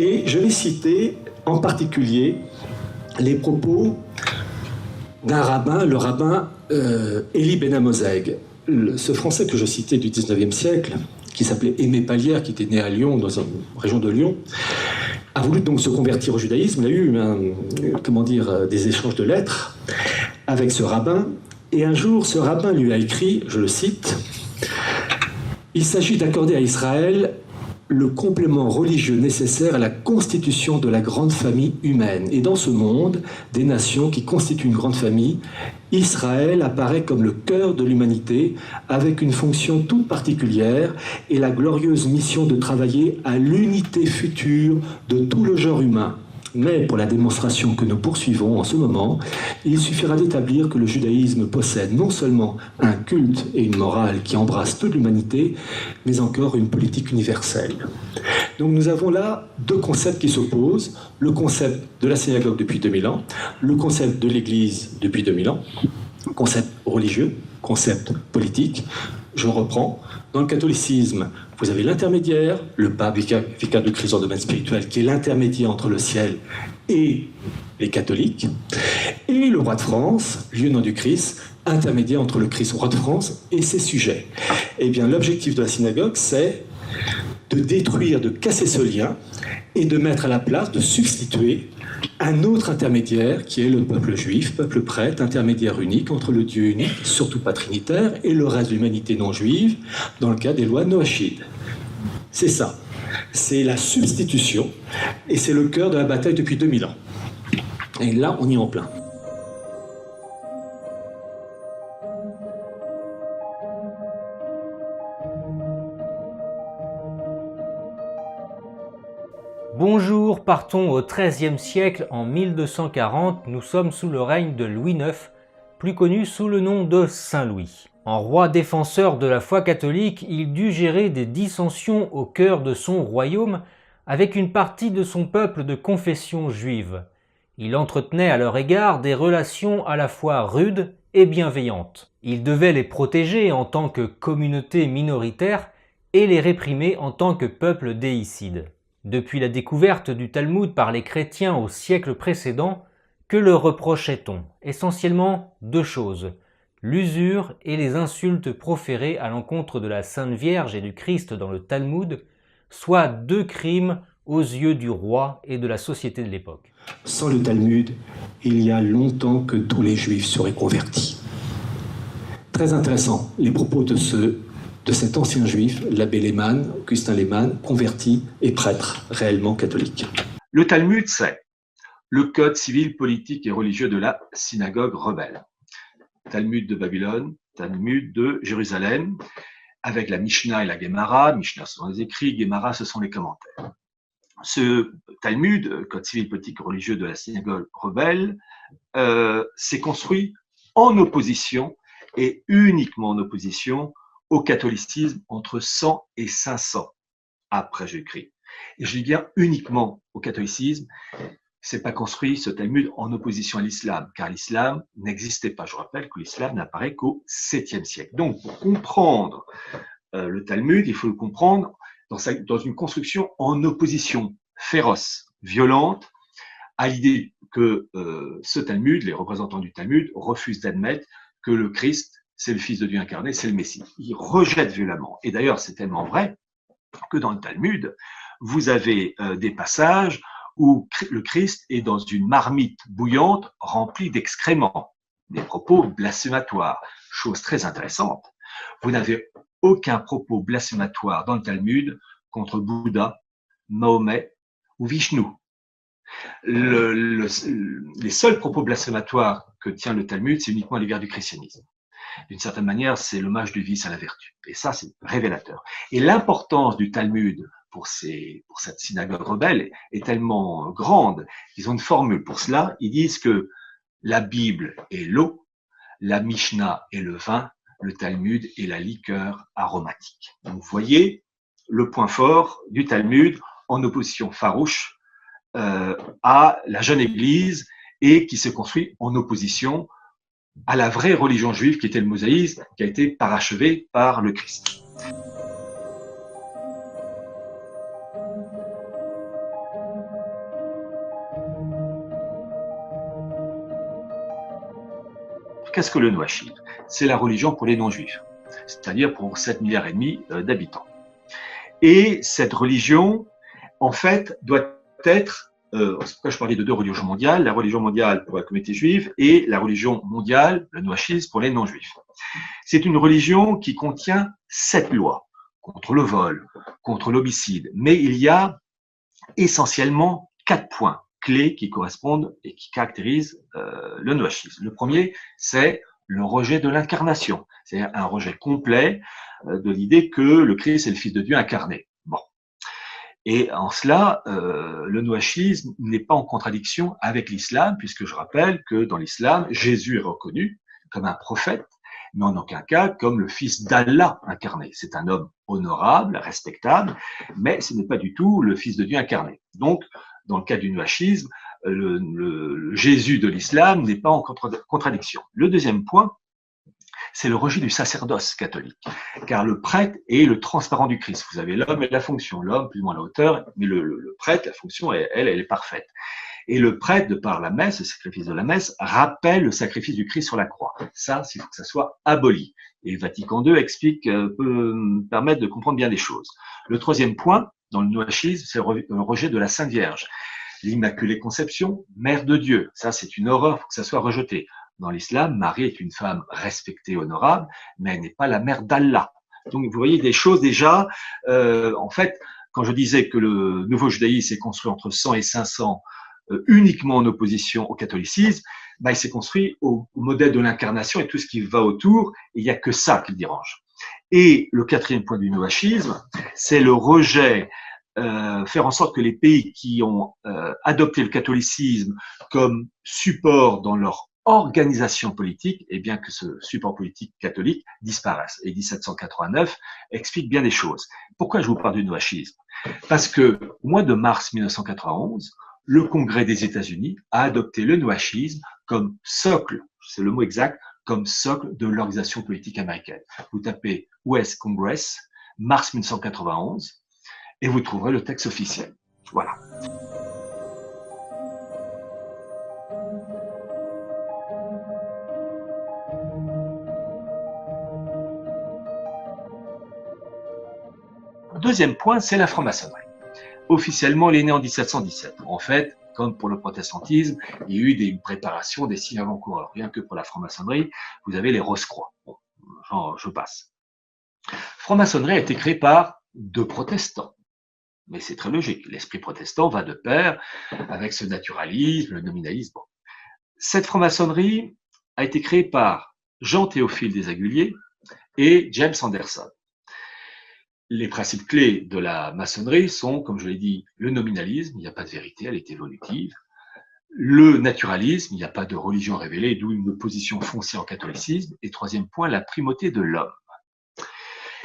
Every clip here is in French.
Et je vais citer en particulier les propos d'un rabbin, le rabbin Élie Ben Amozeg. Ce Français que je citais du 19e siècle, qui s'appelait Aimé Pallière, qui était né à Lyon, dans une région de Lyon, a voulu donc se convertir au judaïsme. Il a eu des échanges de lettres avec ce rabbin. Et un jour, ce rabbin lui a écrit, je le cite, « Il s'agit d'accorder à Israël le complément religieux nécessaire à la constitution de la grande famille humaine. Et dans ce monde des nations qui constituent une grande famille, Israël apparaît comme le cœur de l'humanité, avec une fonction toute particulière et la glorieuse mission de travailler à l'unité future de tout le genre humain. Mais pour la démonstration que nous poursuivons en ce moment, il suffira d'établir que le judaïsme possède non seulement un culte et une morale qui embrassent toute l'humanité, mais encore une politique universelle. » Donc nous avons là deux concepts qui s'opposent, le concept de la synagogue depuis 2000 ans, le concept de l'Église depuis 2000 ans, concept religieux, concept politique. Je reprends. Dans le catholicisme, vous avez l'intermédiaire, le pape, vicaire de Christ en domaine spirituel, qui est l'intermédiaire entre le ciel et les catholiques, et le roi de France, lieutenant du Christ, intermédiaire entre le Christ, roi de France, et ses sujets. Eh bien, l'objectif de la synagogue, c'est de détruire, de casser ce lien, et de mettre à la place, de substituer un autre intermédiaire qui est le peuple juif, peuple prêtre, intermédiaire unique entre le Dieu unique, surtout pas trinitaire, et le reste de l'humanité non juive, dans le cas des lois noachides. C'est ça. C'est la substitution, et c'est le cœur de la bataille depuis 2000 ans. Et là, on y est en plein. Bonjour, partons au XIIIe siècle, en 1240, nous sommes sous le règne de Louis IX, plus connu sous le nom de Saint Louis. En roi défenseur de la foi catholique, il dut gérer des dissensions au cœur de son royaume avec une partie de son peuple de confession juive. Il entretenait à leur égard des relations à la fois rudes et bienveillantes. Il devait les protéger en tant que communauté minoritaire et les réprimer en tant que peuple déicide. Depuis la découverte du Talmud par les chrétiens au siècle précédent, que leur reprochait-on? Essentiellement deux choses, l'usure et les insultes proférées à l'encontre de la Sainte Vierge et du Christ dans le Talmud, soit deux crimes aux yeux du roi et de la société de l'époque. Sans le Talmud, il y a longtemps que tous les Juifs seraient convertis. Très intéressant, les propos de cet ancien juif, l'abbé Lehmann, Augustin Lehmann, converti et prêtre, réellement catholique. Le Talmud, c'est le code civil, politique et religieux de la synagogue rebelle. Talmud de Babylone, Talmud de Jérusalem, avec la Mishnah et la Gemara. Mishnah, ce sont les écrits, Gemara, ce sont les commentaires. Ce Talmud, code civil, politique et religieux de la synagogue rebelle, s'est construit en opposition, et uniquement en opposition, au catholicisme entre 100 et 500 après Jésus-Christ. Et je dis bien uniquement au catholicisme, c'est pas construit ce Talmud en opposition à l'islam, car l'islam n'existait pas. Je rappelle que l'islam n'apparaît qu'au 7e siècle. Donc, pour comprendre le Talmud, il faut le comprendre dans une construction en opposition féroce, violente, à l'idée que ce Talmud, les représentants du Talmud, refusent d'admettre que le Christ, c'est le Fils de Dieu incarné, c'est le Messie. Ils rejettent violemment. Et d'ailleurs, c'est tellement vrai que dans le Talmud, vous avez des passages où le Christ est dans une marmite bouillante remplie d'excréments, des propos blasphématoires. Chose très intéressante, vous n'avez aucun propos blasphématoire dans le Talmud contre Bouddha, Mahomet ou Vishnu. Les seuls propos blasphématoires que tient le Talmud, c'est uniquement à l'égard du christianisme. D'une certaine manière, c'est l'hommage du vice à la vertu. Et ça, c'est révélateur. Et l'importance du Talmud pour cette synagogue rebelle est tellement grande qu'ils ont une formule pour cela. Ils disent que la Bible est l'eau, la Mishnah est le vin, le Talmud est la liqueur aromatique. Donc, vous voyez le point fort du Talmud en opposition farouche à la jeune Église et qui se construit en opposition à la vraie religion juive qui était le mosaïsme, qui a été parachevé par le Christ. Qu'est-ce que le noachide? C'est la religion pour les non-juifs, c'est-à-dire pour 7,5 milliards d'habitants. Et cette religion, en fait, doit être, c'est pourquoi je parlais de deux religions mondiales, la religion mondiale pour la communauté juive et la religion mondiale, le noachisme, pour les non-juifs. C'est une religion qui contient 7 lois contre le vol, contre l'homicide, mais il y a essentiellement 4 points clés qui correspondent et qui caractérisent le noachisme. Le premier, c'est le rejet de l'incarnation, c'est-à-dire un rejet complet de l'idée que le Christ est le Fils de Dieu incarné. Bon. Et en cela, le noachisme n'est pas en contradiction avec l'islam, puisque je rappelle que dans l'islam, Jésus est reconnu comme un prophète, mais en aucun cas comme le Fils d'Allah incarné. C'est un homme honorable, respectable, mais ce n'est pas du tout le Fils de Dieu incarné. Donc, dans le cas du noachisme, le Jésus de l'islam n'est pas en contradiction. Le deuxième point, c'est le rejet du sacerdoce catholique, car le prêtre est le transparent du Christ. Vous avez l'homme et la fonction, l'homme plus ou moins la hauteur, mais le prêtre, la fonction, elle est parfaite. Et le prêtre, de par la messe, le sacrifice de la messe, rappelle le sacrifice du Christ sur la croix. Ça, il faut que ça soit aboli. Et Vatican II explique, peut permettre de comprendre bien les choses. Le troisième point, dans le noachisme, c'est le rejet de la Sainte Vierge. L'Immaculée Conception, mère de Dieu. Ça, c'est une horreur, il faut que ça soit rejeté. Dans l'islam, Marie est une femme respectée, honorable, mais elle n'est pas la mère d'Allah. Donc, vous voyez des choses déjà, en fait, quand je disais que le nouveau judaïsme s'est construit entre 100 et 500, uniquement en opposition au catholicisme, il s'est construit au modèle de l'incarnation et tout ce qui va autour, et il n'y a que ça qui le dérange. Et le quatrième point du noachisme, c'est le rejet, faire en sorte que les pays qui ont adopté le catholicisme comme support dans leur organisation politique, et bien que ce support politique catholique disparaisse. Et 1789 explique bien des choses. Pourquoi je vous parle du noachisme? Parce que au mois de mars 1991, le Congrès des États-Unis a adopté le noachisme comme socle, c'est le mot exact, comme socle de l'organisation politique américaine. Vous tapez US Congress, mars 1991, et vous trouverez le texte officiel. Voilà. Deuxième point, c'est la franc-maçonnerie. Officiellement, elle est née en 1717. En fait, comme pour le protestantisme, il y a eu des préparations, des signes avant-coureurs. Rien que pour la franc-maçonnerie, vous avez les Rose-Croix. Bon, je passe. Franc-maçonnerie a été créée par 2 protestants. Mais c'est très logique. L'esprit protestant va de pair avec ce naturalisme, le nominalisme. Bon. Cette franc-maçonnerie a été créée par Jean-Théophile Desaguliers et James Anderson. Les principes clés de la maçonnerie sont, comme je l'ai dit, le nominalisme, il n'y a pas de vérité, elle est évolutive. Le naturalisme, il n'y a pas de religion révélée, d'où une opposition foncière au catholicisme. Et troisième point, la primauté de l'homme.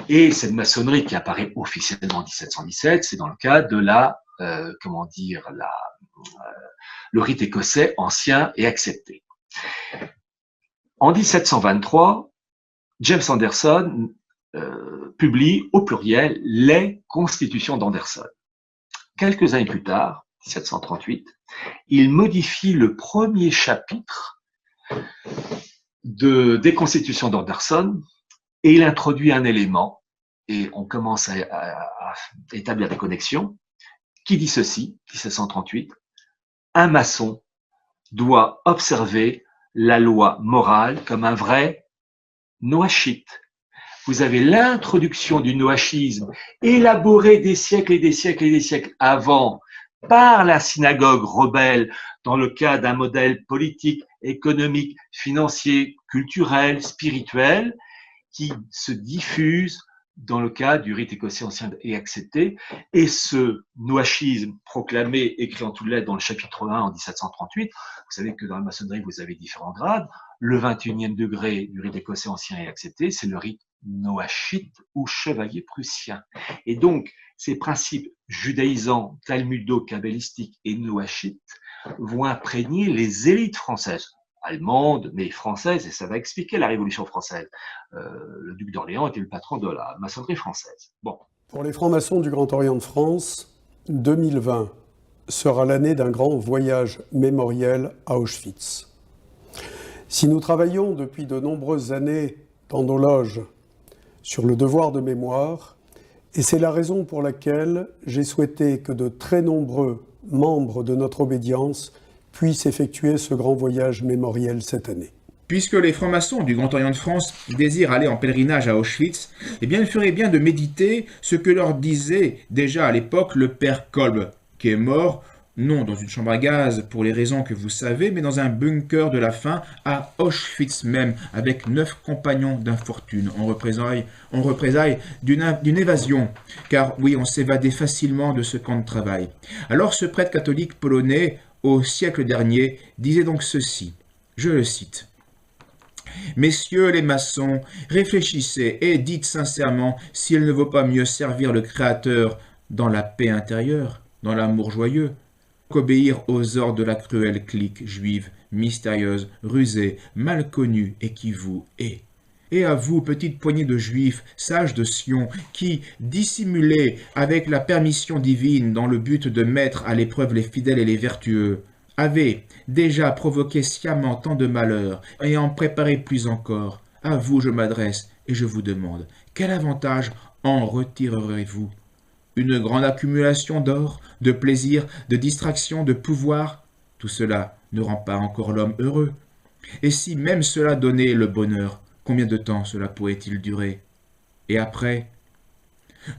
Et cette maçonnerie qui apparaît officiellement en 1717, c'est dans le cadre de le rite écossais ancien et accepté. En 1723, James Anderson publie au pluriel les constitutions d'Anderson. Quelques années plus tard, 1738, il modifie le premier chapitre des constitutions d'Anderson et il introduit un élément, et on commence à établir des connexions, qui dit ceci, 1738, un maçon doit observer la loi morale comme un vrai noachite. Vous avez l'introduction du noachisme élaboré des siècles et des siècles et des siècles avant par la synagogue rebelle dans le cadre d'un modèle politique, économique, financier, culturel, spirituel qui se diffuse dans le cadre du rite écossais ancien et accepté. Et ce noachisme proclamé, écrit en toutes lettres dans le chapitre 1 en 1738, vous savez que dans la maçonnerie, vous avez différents grades. Le 21e degré du rite écossais ancien et accepté, c'est le rite noachite ou chevalier prussien. Et donc, ces principes judaïsants, talmudo-kabbalistiques et noachites vont imprégner les élites françaises, allemandes, mais françaises, et ça va expliquer la Révolution française. Le duc d'Orléans était le patron de la maçonnerie française. Bon. Pour les francs-maçons du Grand Orient de France, 2020 sera l'année d'un grand voyage mémoriel à Auschwitz. Si nous travaillons depuis de nombreuses années dans nos loges sur le devoir de mémoire, et c'est la raison pour laquelle j'ai souhaité que de très nombreux membres de notre obédience puissent effectuer ce grand voyage mémoriel cette année. Puisque les francs-maçons du Grand Orient de France désirent aller en pèlerinage à Auschwitz, eh bien il ferait bien de méditer ce que leur disait déjà à l'époque le père Kolb, qui est mort, non dans une chambre à gaz pour les raisons que vous savez, mais dans un bunker de la faim à Auschwitz même, avec 9 compagnons d'infortune en représailles d'une évasion. Car oui, on s'évadait facilement de ce camp de travail. Alors ce prêtre catholique polonais, au siècle dernier, disait donc ceci, je le cite. Messieurs les maçons, réfléchissez et dites sincèrement s'il ne vaut pas mieux servir le Créateur dans la paix intérieure, dans l'amour joyeux, qu'obéir aux ordres de la cruelle clique juive, mystérieuse, rusée, mal connue et qui vous hait. Et à vous, petite poignée de juifs, sages de Sion, qui, dissimulés avec la permission divine dans le but de mettre à l'épreuve les fidèles et les vertueux, avez déjà provoqué sciemment tant de malheurs et en préparé plus encore. À vous je m'adresse et je vous demande, quel avantage en retirerez-vous? Une grande accumulation d'or, de plaisir, de distraction, de pouvoir? Tout cela ne rend pas encore l'homme heureux. Et si même cela donnait le bonheur, combien de temps cela pourrait-il durer? Et après?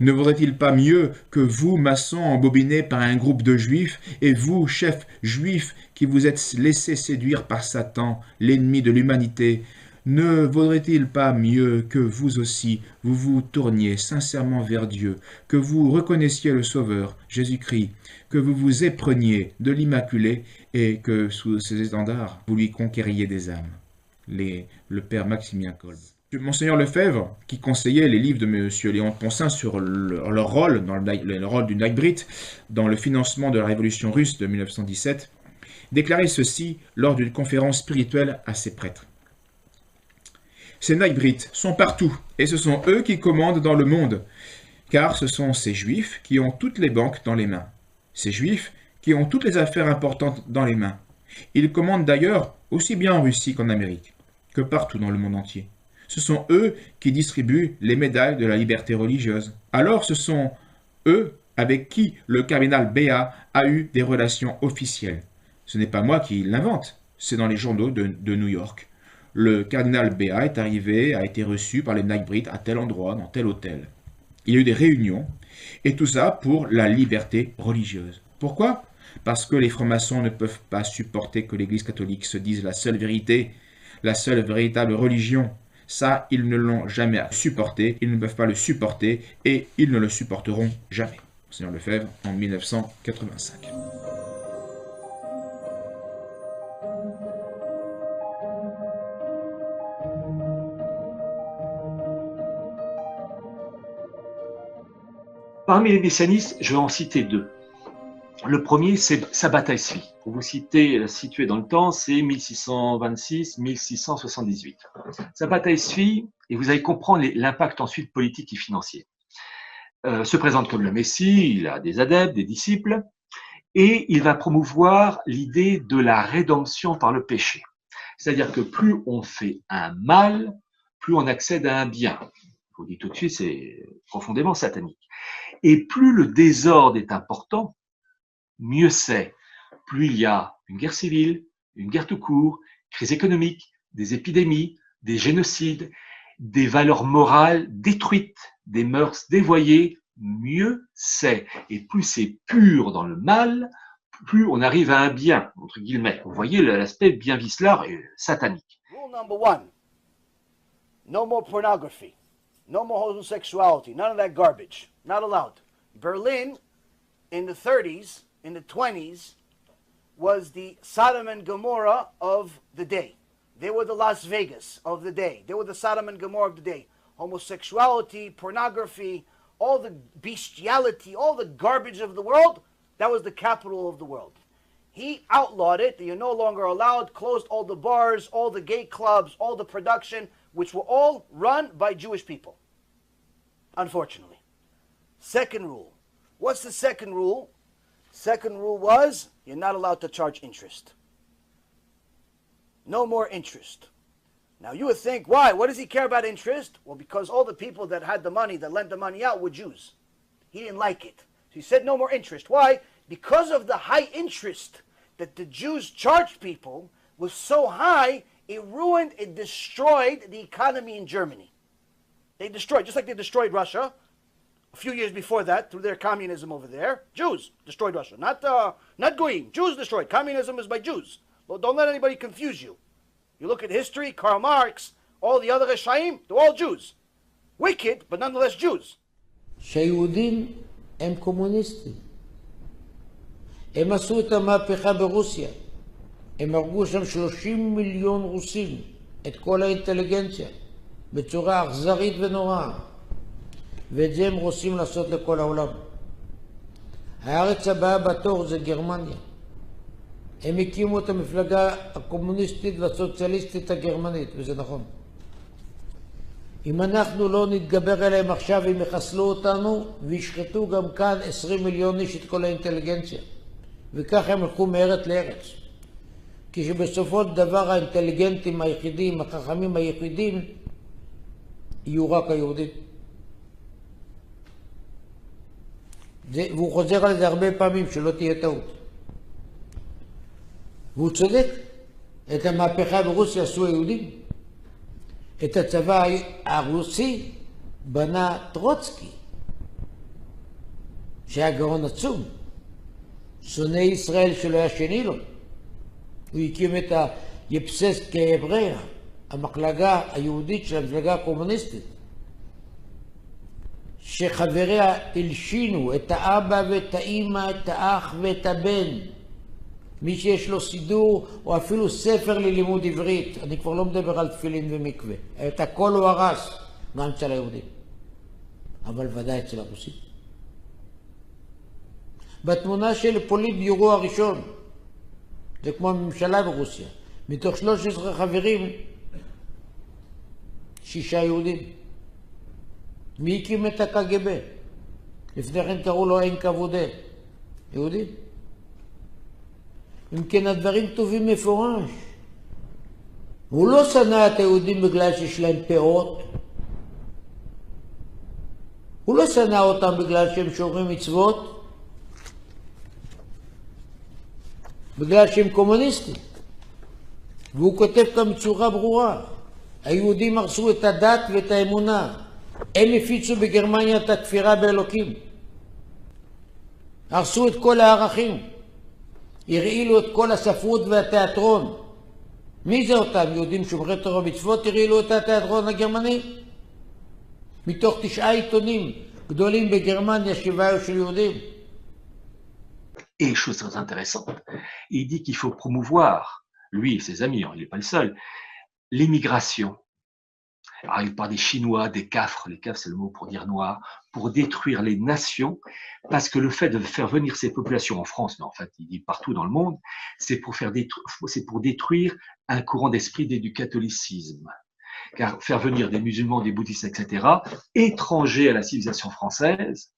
Ne vaudrait-il pas mieux que vous, maçons, embobinés par un groupe de juifs, et vous, chefs juifs, qui vous êtes laissés séduire par Satan, l'ennemi de l'humanité, ne vaudrait-il pas mieux que vous aussi, vous vous tourniez sincèrement vers Dieu, que vous reconnaissiez le Sauveur, Jésus-Christ, que vous vous épreniez de l'Immaculée, et que sous ses étendards, vous lui conquériez des âmes? Le père Maximien Kolb. Monseigneur Lefebvre, qui conseillait les livres de M. Léon de Poncin sur leur rôle, le rôle du Nightbrit, dans le financement de la révolution russe de 1917, déclarait ceci lors d'une conférence spirituelle à ses prêtres. Ces Nightbrits sont partout, et ce sont eux qui commandent dans le monde, car ce sont ces juifs qui ont toutes les banques dans les mains, ces juifs qui ont toutes les affaires importantes dans les mains. Ils commandent d'ailleurs aussi bien en Russie qu'en Amérique, que partout dans le monde entier. Ce sont eux qui distribuent les médailles de la liberté religieuse. Alors ce sont eux avec qui le cardinal Béat a eu des relations officielles. Ce n'est pas moi qui l'invente, c'est dans les journaux de New York. Le cardinal Béat est arrivé, a été reçu par les Nightbrits à tel endroit, dans tel hôtel. Il y a eu des réunions, et tout ça pour la liberté religieuse. Pourquoi? Parce que les francs-maçons ne peuvent pas supporter que l'Église catholique se dise la seule vérité, la seule véritable religion. Ça, ils ne l'ont jamais supporté, ils ne peuvent pas le supporter et ils ne le supporteront jamais. Monseigneur Lefebvre, en 1985. Parmi les messianistes, je vais en citer 2. Le premier, c'est Sabbat Tzvi. Pour vous situer dans le temps, c'est 1626-1678. Sabbat Tzvi, et vous allez comprendre l'impact ensuite politique et financier. Se présente comme le Messie, il a des adeptes, des disciples, et il va promouvoir l'idée de la rédemption par le péché. C'est-à-dire que plus on fait un mal, plus on accède à un bien. Je vous dis tout de suite, c'est profondément satanique. Et plus le désordre est important, mieux c'est. Plus il y a une guerre civile, une guerre tout court, crise économique, des épidémies, des génocides, des valeurs morales détruites, des mœurs dévoyées, mieux c'est. Et plus c'est pur dans le mal, plus on arrive à un bien, entre guillemets. Vous voyez l'aspect bien vicelard et satanique. Rule number 1, no more pornography, no more homosexuality, none of that garbage, not allowed. Berlin, in the 30s, in the 20s, was the Sodom and Gomorrah of the day. They were the Las Vegas of the day. They were the Sodom and Gomorrah of the day. Homosexuality, pornography, all the bestiality, all the garbage of the world, that was the capital of the world. He outlawed it. You're no longer allowed, closed all the bars, all the gay clubs, all the production, which were all run by Jewish people, unfortunately. Second rule. What's the second rule? Second rule was, you're not allowed to charge interest. no more interest. Now you would think, why? What does he care about interest? Well, because all the people that had the money, that lent the money out, were Jews. He didn't like it. So he said no more interest. Why? Because of the high interest that the Jews charged people was so high, it ruined, it destroyed the economy in Germany. They destroyed, just like they destroyed Russia a few years before that through their communism over there. Jews destroyed Russia, not Goyim. Jews destroyed. Communism is by Jews. Well, don't let anybody confuse you. You look at history, Karl Marx, all the other Reshaim, they're all Jews. Wicked, but nonetheless Jews. שהיהודים הם קומוניסטים. הם עשו את המהפכה ברוסיה. הם הרגו שם 30 מיליון רוסים, את כל האינטליגנציה, בצורה אכזרית ונוראה. ואת זה הם רוצים לעשות לכל העולם. הארץ הבאה בתור זה גרמניה. הם הקימו את המפלגה הקומוניסטית והסוציאליסטית הגרמנית, וזה נכון. אם אנחנו לא נתגבר עליהם עכשיו, הם יחסלו אותנו וישחטו גם כאן 20 מיליון איש את כל האינטליגנציה. וככה הם הלכו מארץ לארץ. כשבסופו של דבר האינטליגנטים היחידים, החכמים היחידים, יהיו רק היהודים. והוא חוזר על זה הרבה פעמים, שלא תהיה טעות. והוא צודק. את המהפכה ברוסיה עשו היהודים. את הצבא הרוסי בנה טרוצקי, שהיה גאון עצום. שונא ישראל שלא היה שני לו. הוא הקים את היפססקה הבריה, המפלגה היהודית של המפלגה הקומוניסטית, שחבריה הלשינו את האבא ואת האמא, את האח ואת הבן. מי שיש לו סידור או אפילו ספר ללימוד עברית, אני כבר לא מדבר על תפילין ומקווה, את הכל הוא הרס, גם אצל היהודים, אבל ודאי אצל הרוסים. בתמונה של פוליט ביורו הראשון, זה כמו הממשלה ברוסיה, מתוך 13 חברים, 6 יהודים. מי הקים את הקג"ב? לפני כן קראו לו NKVD, יהודים. אם כן הדברים טובים מפורש. הוא לא שנא את היהודים בגלל שיש להם פאות. הוא לא שנא אותם בגלל שהם שומרים מצוות. בגלל שהם קומוניסטים. והוא כותב כאן בצורה ברורה. היהודים הרסו את הדת ואת האמונה. הם הפיצו בגרמניה את הכפירה באלוקים. הרסו את כל הערכים. הרעילו את כל הספרות והתיאטרון. מי זה אותם? יהודים שומרי תורה ומצוות הרעילו את התיאטרון הגרמני? מתוך 9 עיתונים גדולים בגרמניה, 7 היו של יהודים. Et chose très intéressante, il dit qu'il faut promouvoir, lui et ses amis, il n'est pas le seul, l'immigration. Alors il parle des Chinois, des Cafres, les Cafres c'est le mot pour dire noir, pour détruire les nations, parce que le fait de faire venir ces populations en France, mais en fait il dit partout dans le monde, c'est pour détruire un courant d'esprit du catholicisme. Car faire venir des musulmans, des bouddhistes, etc., étrangers à la civilisation française,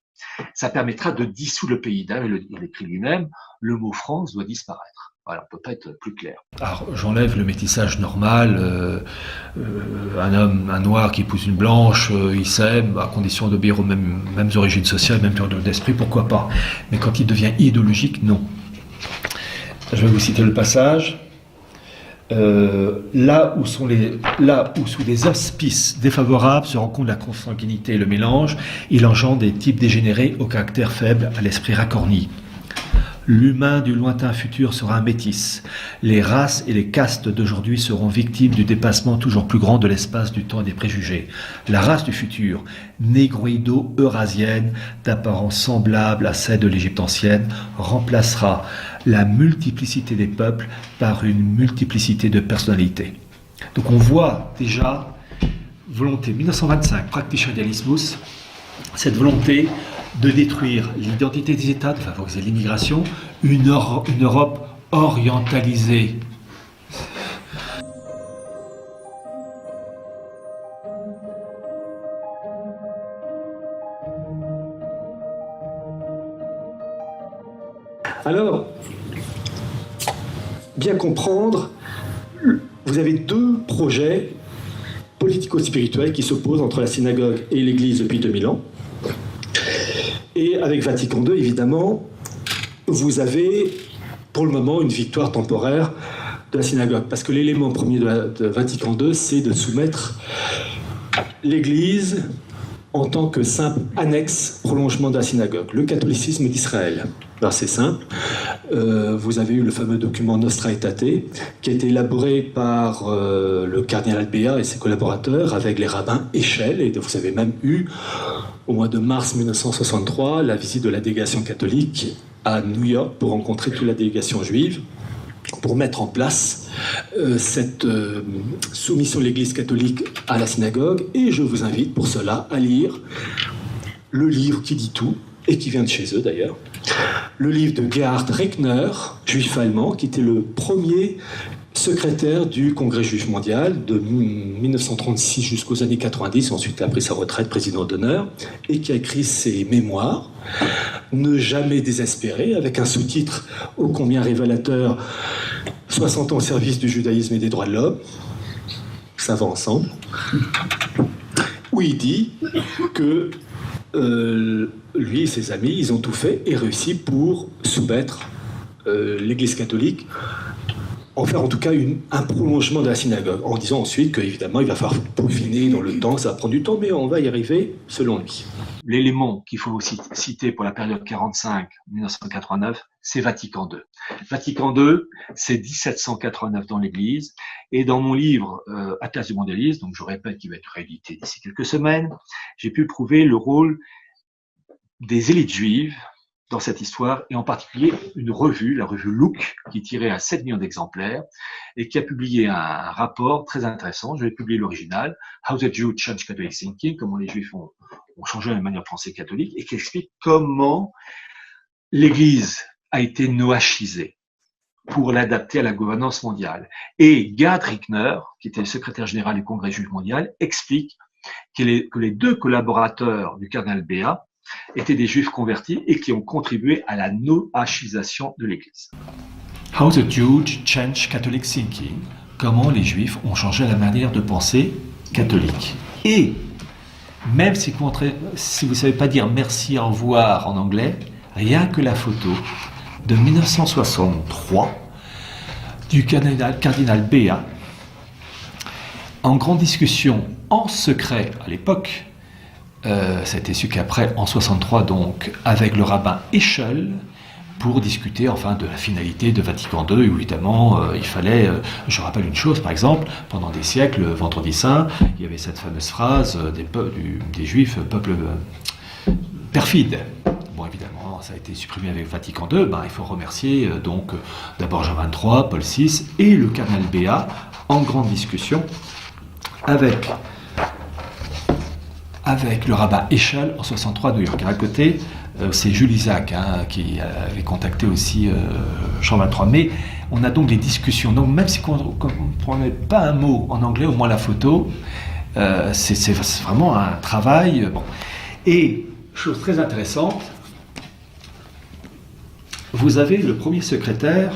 ça permettra de dissoudre le pays. D'ailleurs, il écrit lui-même, le mot France doit disparaître. Voilà, on ne peut pas être plus clair. Alors, j'enlève le métissage normal, un noir qui épouse une blanche, il s'aime, à condition d'obéir aux mêmes origines sociales, mêmes ordres d'esprit, pourquoi pas. Mais quand il devient idéologique, non. Je vais vous citer le passage. Là où sous des auspices défavorables se rencontrent la consanguinité et le mélange, il engendre des types dégénérés au caractère faible, à l'esprit racorni. L'humain du lointain futur sera un métis. Les races et les castes d'aujourd'hui seront victimes du dépassement toujours plus grand de l'espace, du temps et des préjugés. La race du futur, négroïdo-eurasienne, d'apparence semblable à celle de l'Égypte ancienne, remplacera la multiplicité des peuples par une multiplicité de personnalités. Donc on voit déjà, volonté 1925, Praktischer-Idealismus, cette volonté de détruire l'identité des États, de favoriser l'immigration, une Europe orientalisée. Alors, bien comprendre, vous avez deux projets politico-spirituels qui s'opposent entre la synagogue et l'Église depuis 2000 ans. Et avec Vatican II, évidemment, vous avez pour le moment une victoire temporaire de la synagogue. Parce que l'élément premier de Vatican II, c'est de soumettre l'Église en tant que simple annexe, prolongement de la synagogue, le catholicisme d'Israël. Alors c'est simple, vous avez eu le fameux document Nostra Aetate, qui a été élaboré par le cardinal Béat et ses collaborateurs avec les rabbins Echel, et vous avez même eu, au mois de mars 1963, la visite de la délégation catholique à New York pour rencontrer toute la délégation juive, pour mettre en place cette soumission de l'Église catholique à la synagogue. Et je vous invite pour cela à lire le livre qui dit tout, et qui vient de chez eux d'ailleurs, le livre de Gerhard Reckner, juif allemand, qui était le premier secrétaire du Congrès juif mondial de 1936 jusqu'aux années 90, ensuite il a pris sa retraite, président d'honneur, et qui a écrit ses mémoires, Ne jamais désespérer, avec un sous-titre ô combien révélateur, 60 ans au service du judaïsme et des droits de l'homme, ça va ensemble, où il dit que lui et ses amis, ils ont tout fait et réussi pour soumettre l'Église catholique, en faire en tout cas un prolongement de la synagogue, en disant ensuite qu'évidemment il va falloir peaufiner dans le temps, ça va prendre du temps, mais on va y arriver selon lui. L'élément qu'il faut aussi citer pour la période 45-1989, c'est Vatican II. Vatican II, c'est 1789 dans l'Église, et dans mon livre Atlas du mondialisme, donc je répète qu'il va être réédité d'ici quelques semaines, j'ai pu prouver le rôle des élites juives dans cette histoire, et en particulier une revue, la revue Look, qui tirait à 7 millions d'exemplaires, et qui a publié un rapport très intéressant, je vais publier l'original, How the Jews Changed Catholic Thinking, comment les Juifs ont changé la manière de penser catholique, et qui explique comment l'Église a été noachisée pour l'adapter à la gouvernance mondiale. Et Gerhard Reckner, qui était le secrétaire général du Congrès juif mondial, explique que les deux collaborateurs du cardinal Béat étaient des juifs convertis et qui ont contribué à la noachisation de l'Église. How the Jews changed Catholic thinking. Comment les juifs ont changé la manière de penser catholique. Et même si vous ne savez pas dire merci, au revoir en anglais, rien que la photo de 1963 du cardinal Béat, en grande discussion en secret à l'époque, ça a été su qu'après, en 63, donc, avec le rabbin Echel, pour discuter enfin de la finalité de Vatican II, où évidemment il fallait, je rappelle une chose par exemple, pendant des siècles, Vendredi Saint, il y avait cette fameuse phrase des Juifs, peuple perfide. Bon évidemment, ça a été supprimé avec Vatican II, il faut remercier donc d'abord Jean XXIII, Paul VI et le cardinal Béat, en grande discussion avec le rabbin Echel en 63 à New York. À côté, c'est Jules Isaac qui avait contacté aussi Jean XXIII. Mais on a donc des discussions. Donc même si on ne prenait pas un mot en anglais, au moins la photo, c'est vraiment un travail. Bon. Et chose très intéressante, vous avez le premier secrétaire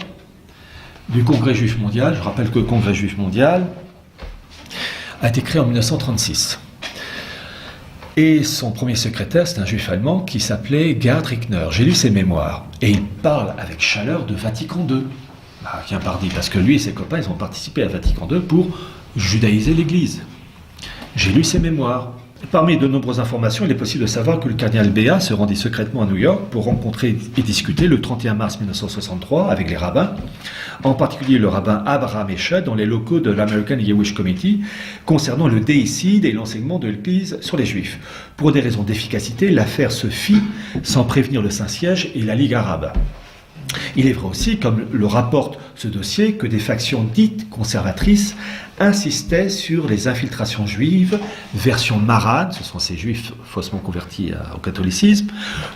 du Congrès juif mondial. Je rappelle que le Congrès juif mondial a été créé en 1936. Et son premier secrétaire, c'est un juif allemand qui s'appelait Gerhard Reckner. J'ai lu ses mémoires. Et il parle avec chaleur de Vatican II. Tiens, pardi, parce que lui et ses copains, ils ont participé à Vatican II pour judaïser l'Église. J'ai lu ses mémoires. Parmi de nombreuses informations, il est possible de savoir que le cardinal Béat se rendit secrètement à New York pour rencontrer et discuter le 31 mars 1963 avec les rabbins, en particulier le rabbin Abraham Echel dans les locaux de l'American Jewish Committee, concernant le déicide et l'enseignement de l'Église sur les Juifs. Pour des raisons d'efficacité, l'affaire se fit sans prévenir le Saint-Siège et la Ligue arabe. Il est vrai aussi, comme le rapporte ce dossier, que des factions dites conservatrices insistaient sur les infiltrations juives, version marade, ce sont ces juifs faussement convertis au catholicisme,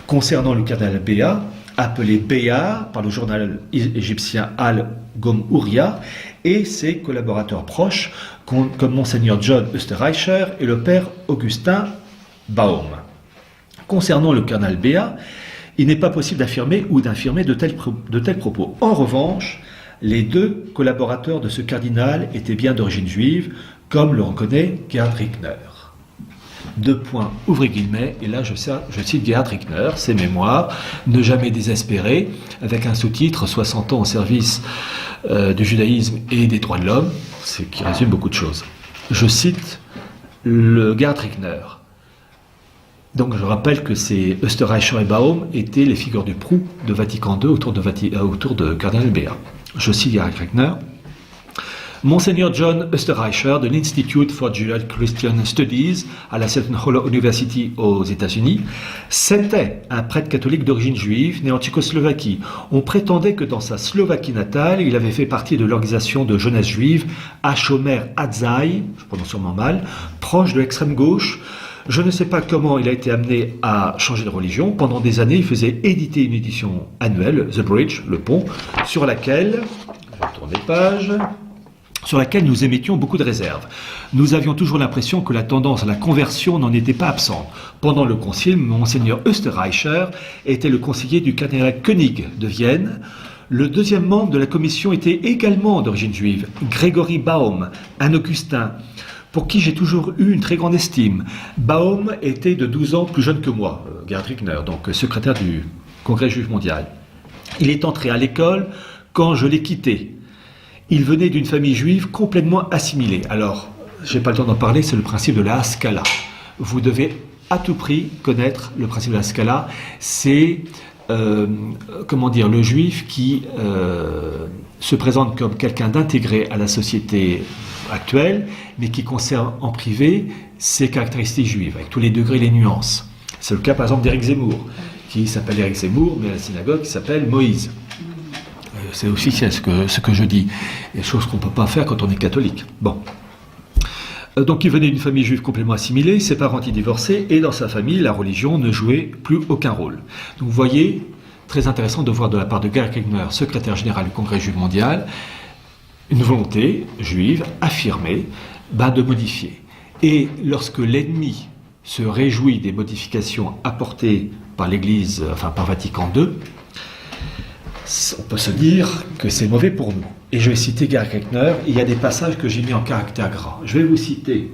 concernant le cardinal Béat, appelé Béat par le journal égyptien Al-Gomouria, et ses collaborateurs proches, comme Monseigneur John Österreicher et le père Augustin Baum. Concernant le cardinal Béat, il n'est pas possible d'affirmer ou d'infirmer de tels propos. En revanche, Les deux collaborateurs de ce cardinal étaient bien d'origine juive, comme le reconnaît Gerhard Rickner. Ouvrez guillemets, et là je cite Gerhard Rickner, ses mémoires, Ne jamais désespérer, avec un sous-titre 60 ans au service du judaïsme et des droits de l'homme, ce qui résume beaucoup de choses. Je cite le Gerhard Rickner. Donc je rappelle que ces Österreicher et Baum étaient les figures du proue de Vatican II autour de Cardinal Bea. Je cite Gerhard Rickner. Monseigneur John Österreicher de l'Institute for Judeo-Christian Studies à la Seton Hall University aux États-Unis, c'était un prêtre catholique d'origine juive né en Tchécoslovaquie. On prétendait que dans sa Slovaquie natale, il avait fait partie de l'organisation de jeunesse juive Hashomer Hatzaï, je prononce sûrement mal, proche de l'extrême gauche. Je ne sais pas comment il a été amené à changer de religion. Pendant des années, il faisait éditer une édition annuelle, The Bridge, le pont, sur laquelle, je vais tourner page, sur laquelle nous émettions beaucoup de réserves. Nous avions toujours l'impression que la tendance à la conversion n'en était pas absente. Pendant le concile, Monseigneur Österreicher était le conseiller du cardinal Koenig de Vienne. Le deuxième membre de la commission était également d'origine juive, Gregory Baum, un Augustin, pour qui j'ai toujours eu une très grande estime. Baum était de 12 ans plus jeune que moi, Gerhard Rickner, donc secrétaire du Congrès juif mondial. Il est entré à l'école quand je l'ai quitté. Il venait d'une famille juive complètement assimilée. Alors, je n'ai pas le temps d'en parler, c'est le principe de la Haskalah. Vous devez à tout prix connaître le principe de la Haskalah. C'est, le juif qui se présente comme quelqu'un d'intégré à la société actuelle, mais qui conserve en privé ses caractéristiques juives, avec tous les degrés et les nuances. C'est le cas, par exemple, d'Éric Zemmour, qui s'appelle Éric Zemmour, mais à la synagogue, qui s'appelle Moïse. C'est officiel ce que je dis, des choses qu'on ne peut pas faire quand on est catholique. Bon. Donc il venait d'une famille juive complètement assimilée, ses parents étaient divorcés, et dans sa famille, la religion ne jouait plus aucun rôle. Donc vous voyez, très intéressant de voir de la part de Gerhard Rickner, secrétaire général du Congrès juif mondial, une volonté juive affirmée de modifier. Et lorsque l'ennemi se réjouit des modifications apportées par l'Église, par Vatican II, on peut se dire que c'est mauvais pour nous. Et je vais citer Gerhard Rickner, il y a des passages que j'ai mis en caractère gras. Je vais vous citer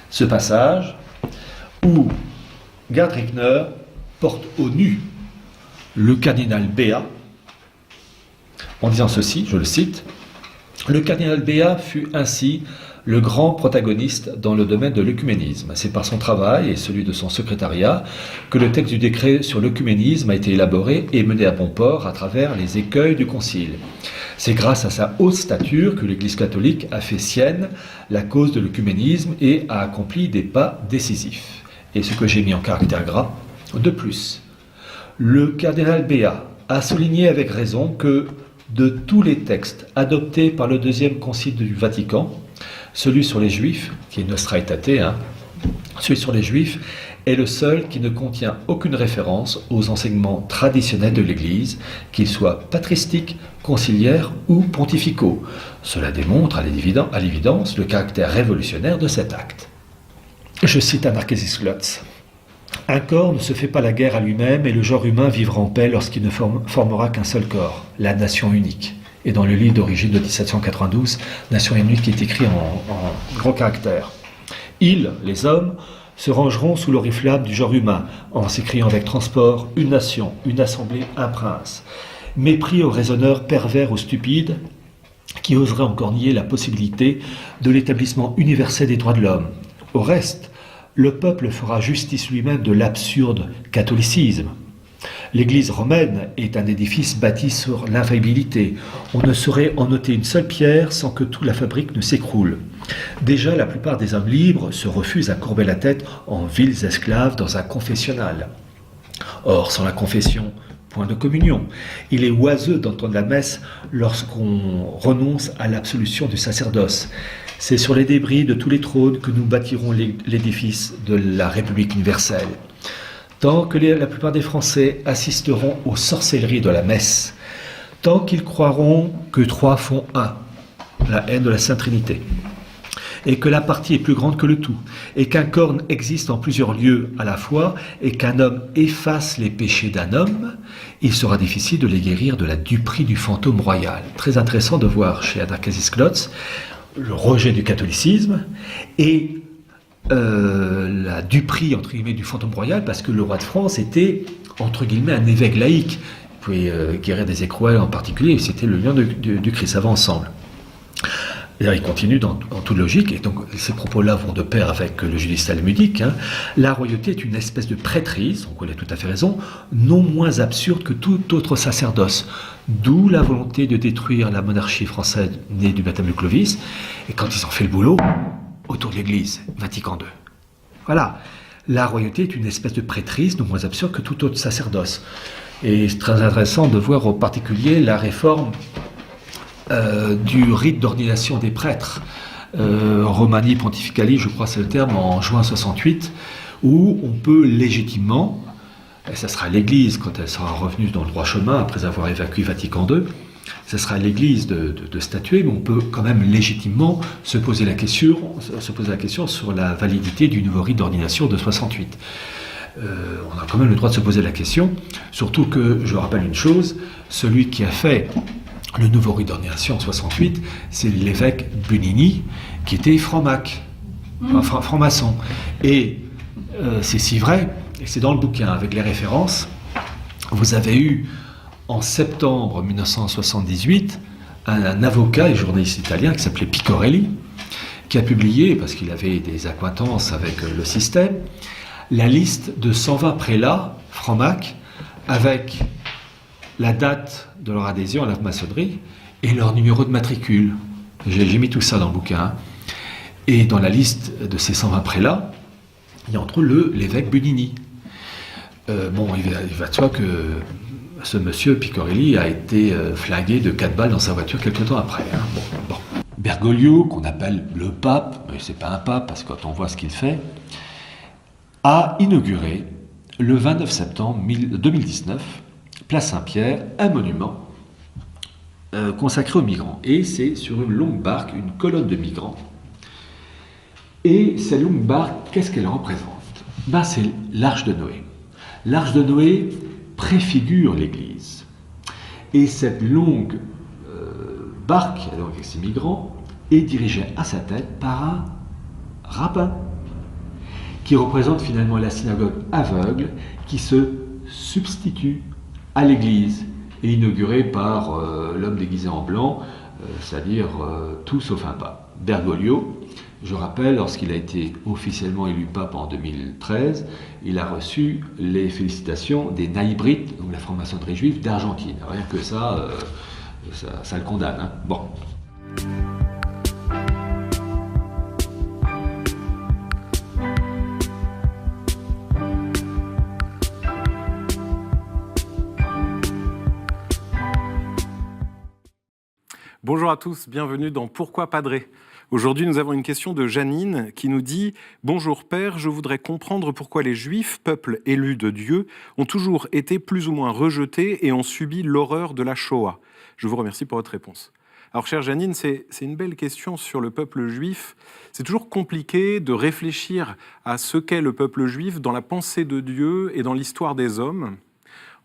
ce passage où Gerhard Rickner porte au nu le cardinal Bea en disant ceci, je le cite, « Le cardinal Bea fut ainsi le grand protagoniste dans le domaine de l'œcuménisme. C'est par son travail et celui de son secrétariat que le texte du décret sur l'œcuménisme a été élaboré et mené à bon port à travers les écueils du concile. C'est grâce à sa haute stature que l'Église catholique a fait sienne la cause de l'œcuménisme et a accompli des pas décisifs. » Et ce que j'ai mis en caractère gras, de plus, le cardinal Bea a souligné avec raison que de tous les textes adoptés par le deuxième concile du Vatican, celui sur les Juifs, qui est Nostra Aetate, celui sur les Juifs, est le seul qui ne contient aucune référence aux enseignements traditionnels de l'Église, qu'ils soient patristiques, conciliaires ou pontificaux. Cela démontre à l'évidence le caractère révolutionnaire de cet acte. Je cite Anarchesis Glotz. « Un corps ne se fait pas la guerre à lui-même et le genre humain vivra en paix lorsqu'il ne formera qu'un seul corps, la nation unique. » Et dans le livre d'origine de 1792, Nation unique qui est écrit en gros caractères. Ils, les hommes, se rangeront sous l'oriflamme du genre humain, en s'écriant avec transport, une nation, une assemblée, un prince. Mépris aux raisonneurs pervers ou stupides, qui oseraient encore nier la possibilité de l'établissement universel des droits de l'homme. Au reste, le peuple fera justice lui-même de l'absurde catholicisme. L'Église romaine est un édifice bâti sur l'infaillibilité. On ne saurait en ôter une seule pierre sans que toute la fabrique ne s'écroule. Déjà, la plupart des hommes libres se refusent à courber la tête en vils esclaves dans un confessionnal. Or, sans la confession, point de communion. Il est oiseux d'entendre la messe lorsqu'on renonce à l'absolution du sacerdoce. C'est sur les débris de tous les trônes que nous bâtirons l'édifice de la République universelle. Tant que la plupart des Français assisteront aux sorcelleries de la messe, tant qu'ils croiront que trois font un, la haine de la Sainte Trinité, et que la partie est plus grande que le tout, et qu'un corne existe en plusieurs lieux à la fois, et qu'un homme efface les péchés d'un homme, il sera difficile de les guérir de la duperie du fantôme royal. Très intéressant de voir chez Anacharsis Klotz le rejet du catholicisme et la duperie, entre guillemets, du fantôme royal, parce que le roi de France était, entre guillemets, un évêque laïque. Il pouvait guérir des écrouelles en particulier, et c'était le lion du Christ. Ça va ensemble. Et là, il continue en toute logique, et donc ces propos-là vont de pair avec le judaïsme talmudique. La royauté est une espèce de prêtrise, donc on a tout à fait raison, non moins absurde que tout autre sacerdoce. D'où la volonté de détruire la monarchie française née du baptême de Clovis, et quand ils ont fait le boulot, autour de l'Église, Vatican II. Voilà, la royauté est une espèce de prêtrise non moins absurde que tout autre sacerdoce. Et c'est très intéressant de voir en particulier la réforme du rite d'ordination des prêtres, Romani Pontificali, je crois c'est le terme, en juin 68, où on peut légitimement, et ça sera l'Église quand elle sera revenue dans le droit chemin après avoir évacué Vatican II, ce sera à l'Église de statuer, mais on peut quand même légitimement se poser la question sur la validité du nouveau rite d'ordination de 68. On a quand même le droit de se poser la question, surtout que, je rappelle une chose, celui qui a fait le nouveau rite d'ordination en 68, c'est l'évêque Bunini, qui était franc-mac, franc-maçon. Et c'est si vrai, et c'est dans le bouquin avec les références, vous avez eu en septembre 1978 un avocat et journaliste italien qui s'appelait Picorelli, qui a publié, parce qu'il avait des accointances avec le système, la liste de 120 prélats franc-mac avec la date de leur adhésion à la maçonnerie et leur numéro de matricule. J'ai mis tout ça dans le bouquin. Et dans la liste de ces 120 prélats, il y a entre eux l'évêque Bunini. Il va de soi que ce monsieur Picorelli a été flingué de 4 balles dans sa voiture quelque temps après. Bergoglio, qu'on appelle le pape, mais c'est pas un pape parce que quand on voit ce qu'il fait, a inauguré le 29 septembre 2019, place Saint-Pierre, un monument consacré aux migrants. Et c'est sur une longue barque, une colonne de migrants. Et cette longue barque, qu'est-ce qu'elle représente ? C'est l'Arche de Noé. L'Arche de Noé préfigure l'Église. Et cette longue barque, donc avec ces migrants, est dirigée à sa tête par un rabbin, qui représente finalement la synagogue aveugle, qui se substitue à l'Église, et inaugurée par l'homme déguisé en blanc, c'est-à-dire tout sauf un pape. Bergoglio, je rappelle, lorsqu'il a été officiellement élu pape en 2013, il a reçu les félicitations des Naïbrites, donc la franc-maçonnerie juive d'Argentine. Rien que ça, ça le condamne. Hein. Bon. Bonjour à tous, bienvenue dans Pourquoi Padré ? Aujourd'hui, nous avons une question de Janine qui nous dit « Bonjour Père, je voudrais comprendre pourquoi les Juifs, peuple élu de Dieu, ont toujours été plus ou moins rejetés et ont subi l'horreur de la Shoah. Je vous remercie pour votre réponse. » Alors, chère Janine, c'est une belle question sur le peuple juif. C'est toujours compliqué de réfléchir à ce qu'est le peuple juif dans la pensée de Dieu et dans l'histoire des hommes.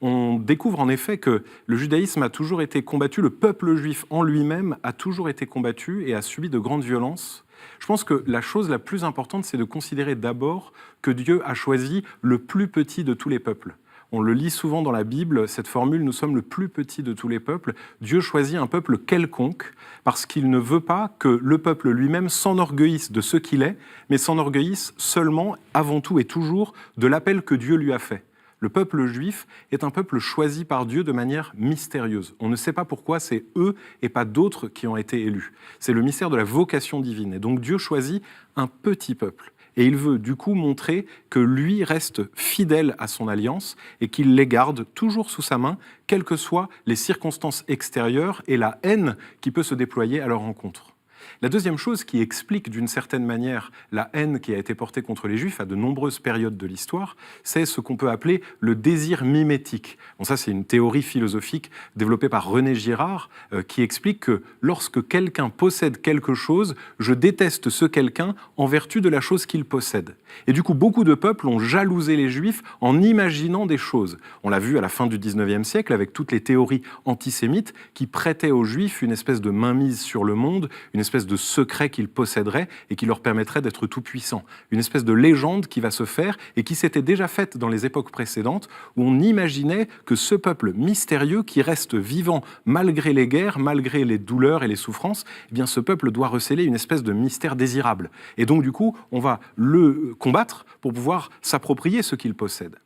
On découvre en effet que le judaïsme a toujours été combattu, le peuple juif en lui-même a toujours été combattu et a subi de grandes violences. Je pense que la chose la plus importante, c'est de considérer d'abord que Dieu a choisi le plus petit de tous les peuples. On le lit souvent dans la Bible, cette formule « nous sommes le plus petit de tous les peuples ». Dieu choisit un peuple quelconque parce qu'il ne veut pas que le peuple lui-même s'enorgueillisse de ce qu'il est, mais s'enorgueillisse seulement, avant tout et toujours, de l'appel que Dieu lui a fait. Le peuple juif est un peuple choisi par Dieu de manière mystérieuse. On ne sait pas pourquoi c'est eux et pas d'autres qui ont été élus. C'est le mystère de la vocation divine. Et donc Dieu choisit un petit peuple. Et il veut du coup montrer que lui reste fidèle à son alliance et qu'il les garde toujours sous sa main, quelles que soient les circonstances extérieures et la haine qui peut se déployer à leur encontre. La deuxième chose qui explique d'une certaine manière la haine qui a été portée contre les Juifs à de nombreuses périodes de l'histoire, c'est ce qu'on peut appeler le désir mimétique. Bon, ça, c'est une théorie philosophique développée par René Girard qui explique que lorsque quelqu'un possède quelque chose, je déteste ce quelqu'un en vertu de la chose qu'il possède. Et du coup, beaucoup de peuples ont jalousé les Juifs en imaginant des choses. On l'a vu à la fin du XIXe siècle avec toutes les théories antisémites qui prêtaient aux Juifs une espèce de mainmise sur le monde, une espèce de secret qu'ils posséderaient et qui leur permettrait d'être tout-puissants. Une espèce de légende qui va se faire et qui s'était déjà faite dans les époques précédentes où on imaginait que ce peuple mystérieux qui reste vivant malgré les guerres, malgré les douleurs et les souffrances, eh bien ce peuple doit recéler une espèce de mystère désirable. Et donc du coup, on va le combattre pour pouvoir s'approprier ce qu'il possède.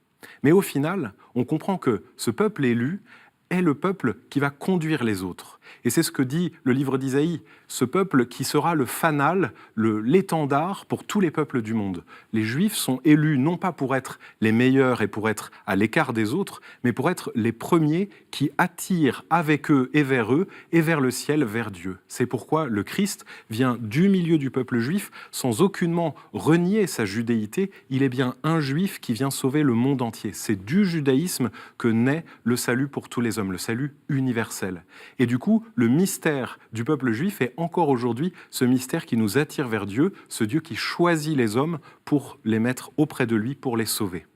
Mais au final, on comprend que ce peuple élu est le peuple qui va conduire les autres. Et c'est ce que dit le livre d'Isaïe, ce peuple qui sera le fanal, l'étendard pour tous les peuples du monde. Les Juifs sont élus non pas pour être les meilleurs et pour être à l'écart des autres, mais pour être les premiers qui attirent avec eux et vers le ciel, vers Dieu. C'est pourquoi le Christ vient du milieu du peuple juif sans aucunement renier sa judéité. Il est bien un Juif qui vient sauver le monde entier. C'est du judaïsme que naît le salut pour tous les hommes, le salut universel. Et du coup, le mystère du peuple juif est encore aujourd'hui ce mystère qui nous attire vers Dieu, ce Dieu qui choisit les hommes pour les mettre auprès de lui, pour les sauver.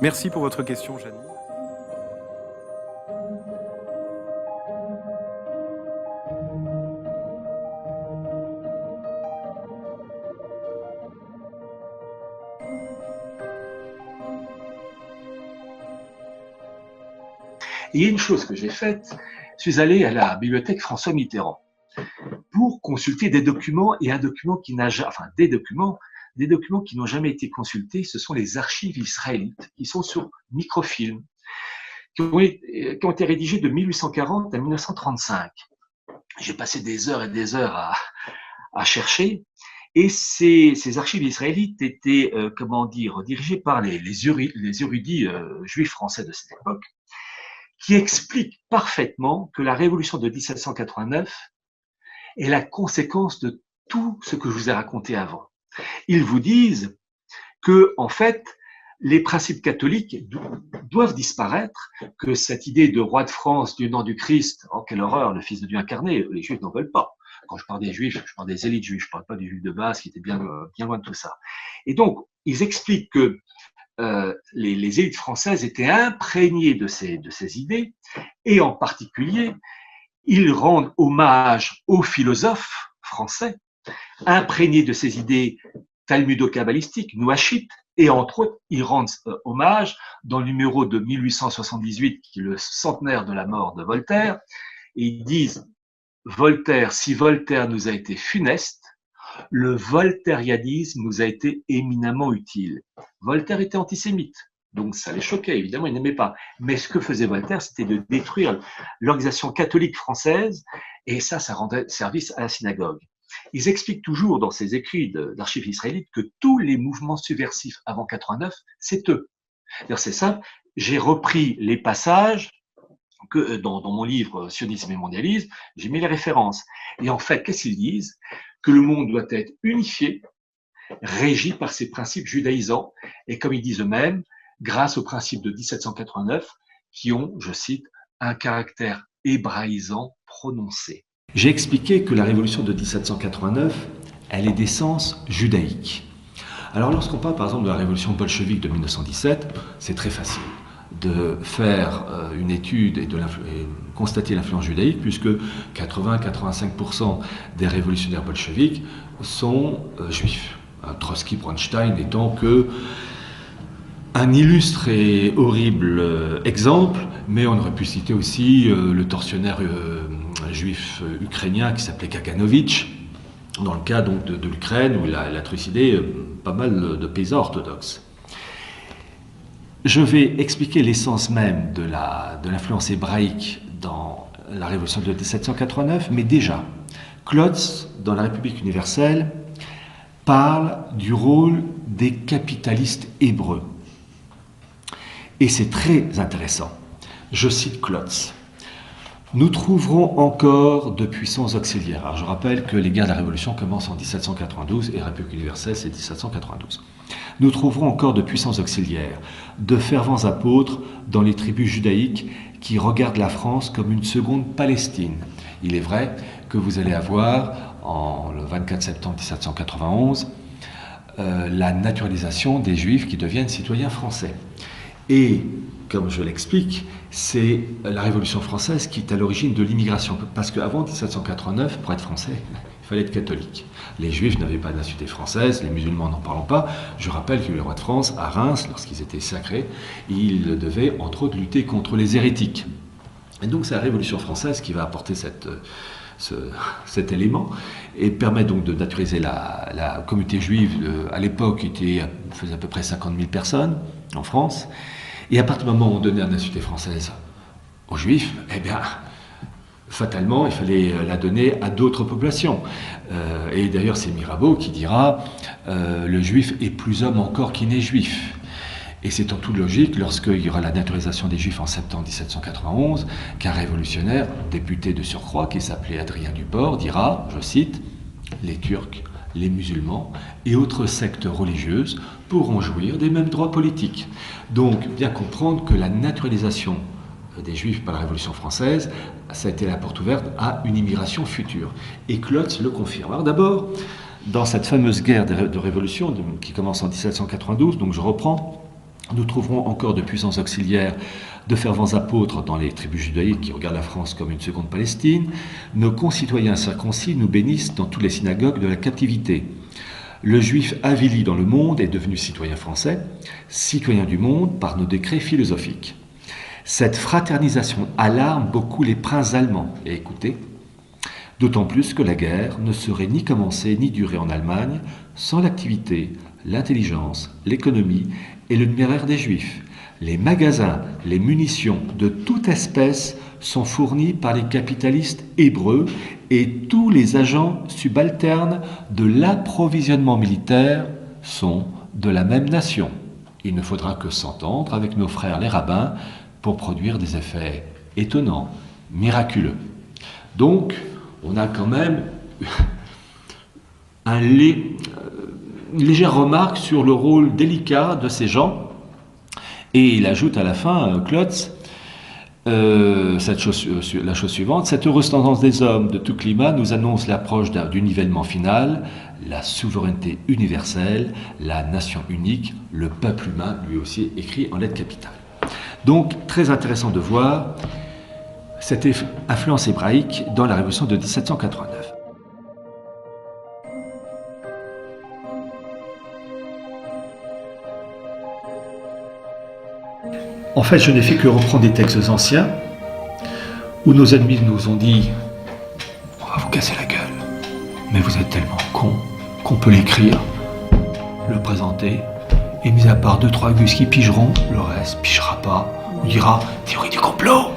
Merci pour votre question, Janine. Et il y a une chose que j'ai faite, je suis allé à la bibliothèque François Mitterrand pour consulter des documents et un document qui n'a jamais, enfin des documents qui n'ont jamais été consultés, ce sont les archives israélites qui sont sur microfilm, qui ont été rédigés de 1840 à 1935. J'ai passé des heures et des heures à chercher. Et ces archives israélites étaient, dirigées par les érudits juifs français de cette époque, qui expliquent parfaitement que la révolution de 1789 est la conséquence de tout ce que je vous ai raconté avant. Ils vous disent que, en fait, les principes catholiques doivent disparaître, que cette idée de roi de France du nom du Christ, oh quelle horreur, le Fils de Dieu incarné, les Juifs n'en veulent pas. Quand je parle des Juifs, je parle des élites juives, je ne parle pas des Juifs de base qui étaient bien loin de tout ça. Et donc, ils expliquent que les élites françaises étaient imprégnées de ces idées, et en particulier, ils rendent hommage aux philosophes français, imprégnés de ces idées talmudo-kabbalistiques, nouachites, et entre autres, ils rendent hommage dans le numéro de 1878, qui est le centenaire de la mort de Voltaire, et ils disent Voltaire, si Voltaire nous a été funeste, le voltairianisme nous a été éminemment utile. Voltaire était antisémite, donc ça les choquait, évidemment, il n'aimait pas. Mais ce que faisait Voltaire, c'était de détruire l'organisation catholique française, et ça rendait service à la synagogue. Ils expliquent toujours dans ces écrits d'archives israélites que tous les mouvements subversifs avant 89, c'est eux. D'ailleurs, c'est simple, j'ai repris les passages que dans mon livre Sionisme et mondialisme, j'ai mis les références. Et en fait, qu'est-ce qu'ils disent? Que le monde doit être unifié, régi par ces principes judaïsants, et comme ils disent eux-mêmes, grâce aux principes de 1789, qui ont, je cite, un caractère hébraïsant prononcé. J'ai expliqué que la révolution de 1789, elle est d'essence judaïque. Alors lorsqu'on parle par exemple de la révolution bolchevique de 1917, c'est très facile de faire une étude et constater l'influence judaïque, puisque 80-85% des révolutionnaires bolcheviques sont juifs. Trotsky, Bronstein n'étant que un illustre et horrible exemple, mais on aurait pu citer aussi le tortionnaire juif ukrainien qui s'appelait Kaganovitch, dans le cas donc de l'Ukraine, où il a trucidé pas mal de paysans orthodoxes. Je vais expliquer l'essence même de l'influence hébraïque dans la révolution de 1789, mais déjà, Klotz, dans la République universelle, parle du rôle des capitalistes hébreux. Et c'est très intéressant. Je cite Klotz. Nous trouverons encore de puissants auxiliaires. Alors je rappelle que les guerres de la Révolution commencent en 1792 et la République universelle c'est 1792. Nous trouverons encore de puissants auxiliaires, de fervents apôtres dans les tribus judaïques qui regardent la France comme une seconde Palestine. Il est vrai que vous allez avoir, le 24 septembre 1791, la naturalisation des Juifs qui deviennent citoyens français. Et, comme je l'explique, c'est la Révolution française qui est à l'origine de l'immigration. Parce qu'avant 1789, pour être français, il fallait être catholique. Les Juifs n'avaient pas de nationalité française, les musulmans n'en parlons pas. Je rappelle que le roi de France, à Reims, lorsqu'ils étaient sacrés, il devait, entre autres, lutter contre les hérétiques. Et donc, c'est la Révolution française qui va apporter cet élément et permet donc de naturaliser la communauté juive. À l'époque, faisait à peu près 50 000 personnes en France. Et à partir du moment où on donnait la nationalité française aux Juifs, eh bien, fatalement, il fallait la donner à d'autres populations. Et d'ailleurs, c'est Mirabeau qui dira le Juif est plus homme encore qu'il n'est Juif. Et c'est en toute logique, lorsqu'il y aura la naturalisation des Juifs en septembre 1791, qu'un révolutionnaire, député de surcroît, qui s'appelait Adrien Duport, dira, je cite, « Les Turcs, les musulmans et autres sectes religieuses pourront jouir des mêmes droits politiques. » Donc, bien comprendre que la naturalisation des Juifs par la Révolution française, ça a été la porte ouverte à une immigration future. Et Klotz le confirme. Alors d'abord, dans cette fameuse guerre de Révolution qui commence en 1792, donc je reprends, nous trouverons encore de puissants auxiliaires, de fervents apôtres dans les tribus judaïques qui regardent la France comme une seconde Palestine. Nos concitoyens circoncis nous bénissent dans toutes les synagogues de la captivité. Le juif avili dans le monde est devenu citoyen français, citoyen du monde par nos décrets philosophiques. Cette fraternisation alarme beaucoup les princes allemands. Et écoutez, d'autant plus que la guerre ne serait ni commencée ni durée en Allemagne sans l'activité, l'intelligence, l'économie et le numéraire des Juifs. Les magasins, les munitions de toute espèce sont fournis par les capitalistes hébreux et tous les agents subalternes de l'approvisionnement militaire sont de la même nation. Il ne faudra que s'entendre avec nos frères les rabbins pour produire des effets étonnants, miraculeux. Donc, on a quand même une légère remarque sur le rôle délicat de ces gens. Et il ajoute à la fin, Klotz, la chose suivante, cette heureuse tendance des hommes de tout climat nous annonce l'approche du nivellement final, la souveraineté universelle, la nation unique, le peuple humain, lui aussi écrit en lettres capitales. Donc, très intéressant de voir cette influence hébraïque dans la Révolution de 1789. En fait, je n'ai fait que reprendre des textes anciens où nos ennemis nous ont dit « On va vous casser la gueule, mais vous êtes tellement cons qu'on peut l'écrire, le présenter, et mis à part 2-3 gus qui pigeront, le reste pigera pas. On dira « Théorie du complot !»